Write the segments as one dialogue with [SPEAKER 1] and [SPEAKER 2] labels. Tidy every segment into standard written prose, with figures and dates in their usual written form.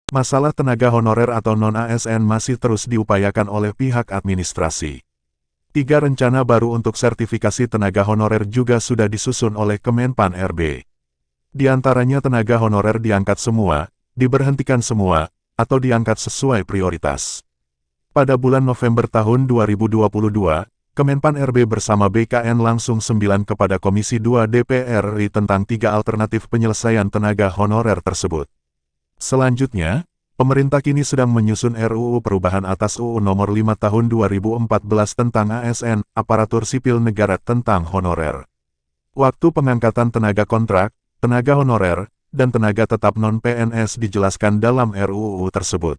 [SPEAKER 1] Masalah tenaga honorer atau non-ASN masih terus diupayakan oleh pihak administrasi. 3 rencana baru untuk sertifikasi tenaga honorer juga sudah disusun oleh Kemenpan RB. Di antaranya tenaga honorer diangkat semua, diberhentikan semua, atau diangkat sesuai prioritas. Pada bulan November tahun 2022, Kemenpan RB bersama BKN langsung 9 kepada Komisi 2 DPR RI tentang 3 alternatif penyelesaian tenaga honorer tersebut. Selanjutnya, pemerintah kini sedang menyusun RUU perubahan atas UU Nomor 5 Tahun 2014 tentang ASN, Aparatur Sipil Negara tentang honorer. Waktu pengangkatan tenaga kontrak, tenaga honorer, dan tenaga tetap non-PNS dijelaskan dalam RUU tersebut.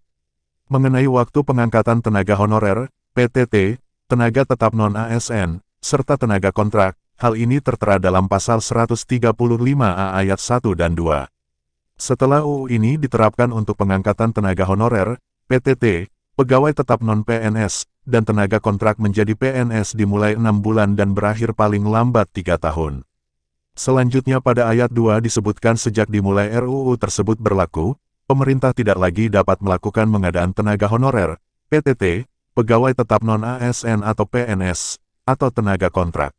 [SPEAKER 1] Mengenai waktu pengangkatan tenaga honorer, PTT, tenaga tetap non-ASN, serta tenaga kontrak, hal ini tertera dalam Pasal 135A ayat 1 dan 2. Setelah UU ini diterapkan untuk pengangkatan tenaga honorer, PTT, pegawai tetap non-PNS, dan tenaga kontrak menjadi PNS dimulai 6 bulan dan berakhir paling lambat 3 tahun. Selanjutnya pada ayat 2 disebutkan sejak dimulai RUU tersebut berlaku, pemerintah tidak lagi dapat melakukan pengadaan tenaga honorer, PTT, pegawai tetap non-ASN atau PNS, atau tenaga kontrak.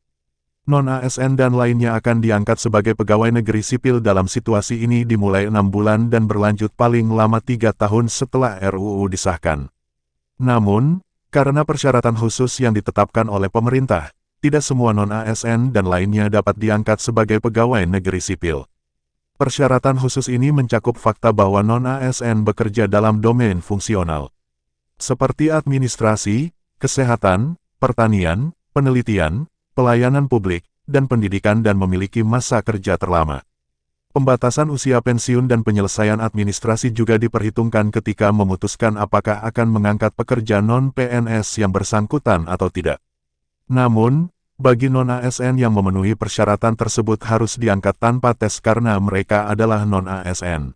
[SPEAKER 1] Non-ASN dan lainnya akan diangkat sebagai pegawai negeri sipil dalam situasi ini dimulai 6 bulan dan berlanjut paling lama 3 tahun setelah RUU disahkan. Namun, karena persyaratan khusus yang ditetapkan oleh pemerintah, tidak semua non-ASN dan lainnya dapat diangkat sebagai pegawai negeri sipil. Persyaratan khusus ini mencakup fakta bahwa non-ASN bekerja dalam domain fungsional, seperti administrasi, kesehatan, pertanian, penelitian, pelayanan publik, dan pendidikan dan memiliki masa kerja terlama. Pembatasan usia pensiun dan penyelesaian administrasi juga diperhitungkan ketika memutuskan apakah akan mengangkat pekerja non-PNS yang bersangkutan atau tidak. Namun, bagi non-ASN yang memenuhi persyaratan tersebut harus diangkat tanpa tes karena mereka adalah non-ASN.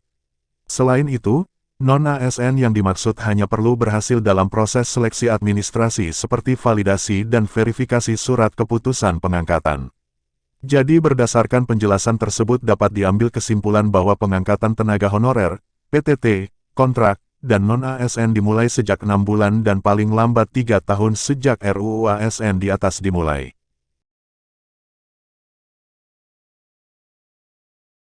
[SPEAKER 1] Selain itu, non-ASN yang dimaksud hanya perlu berhasil dalam proses seleksi administrasi seperti validasi dan verifikasi surat keputusan pengangkatan. Jadi berdasarkan penjelasan tersebut dapat diambil kesimpulan bahwa pengangkatan tenaga honorer, PTT, kontrak, dan non-ASN dimulai sejak 6 bulan dan paling lambat 3 tahun sejak RUU ASN di atas dimulai.